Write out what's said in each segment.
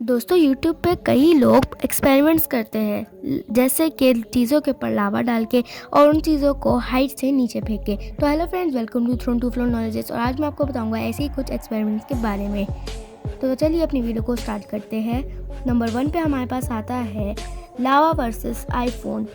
दोस्तों यूट्यूब पे कई लोग एक्सपेरिमेंट्स करते हैं, जैसे कि चीज़ों के ऊपर लावा डाल के और उन चीज़ों को हाइट से नीचे फेंक के। तो hello friends, welcome to throne to flow knowledges. और आज मैं आपको बताऊंगा ऐसे ही कुछ एक्सपेरिमेंट्स के बारे में। तो चलिए अपनी वीडियो को स्टार्ट करते हैं। नंबर 1 पे हमारे पास आता है लावा वर्सेस आईफोन।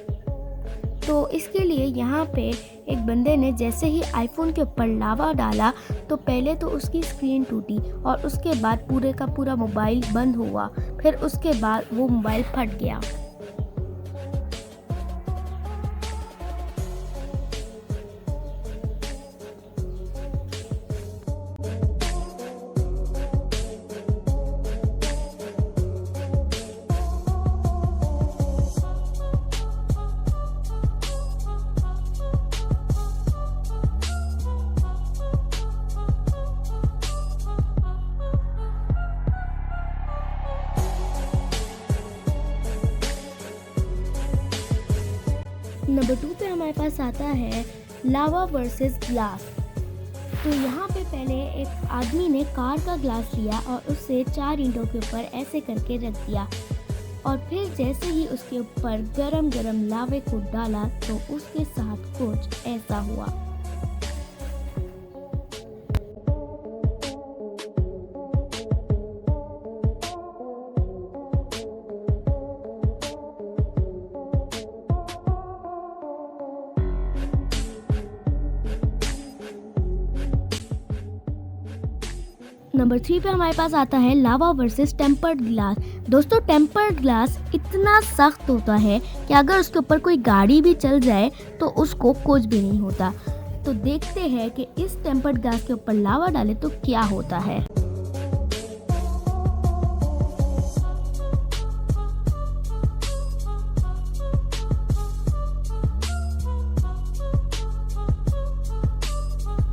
तो इसके लिए यहाँ पे एक बंदे ने जैसे ही आईफोन के ऊपर लावा डाला तो पहले तो उसकी स्क्रीन टूटी और उसके बाद पूरे का पूरा मोबाइल बंद हुआ। फिर उसके बाद वो मोबाइल फट गया। नंबर 2 पे हमारे पास आता है लावा वर्सेस ग्लास। तो यहाँ पे पहले एक आदमी ने कार का ग्लास लिया और उससे 4 ईंटों के ऊपर ऐसे करके रख दिया और फिर जैसे ही उसके ऊपर गरम गरम लावे को डाला तो उसके साथ कुछ ऐसा हुआ। नंबर 3 पे हमारे पास आता है लावा वर्सेस टेम्पर्ड ग्लास। दोस्तों टेम्पर्ड ग्लास इतना सख्त होता है कि अगर उसके ऊपर कोई गाड़ी भी चल जाए तो उसको कुछ भी नहीं होता। तो देखते हैं कि इस टेम्पर्ड ग्लास के ऊपर लावा डाले तो क्या होता है।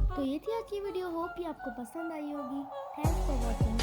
तो ये थी आज की वीडियो। होप ये आपको पसंद आई होगी। Thanks for watching.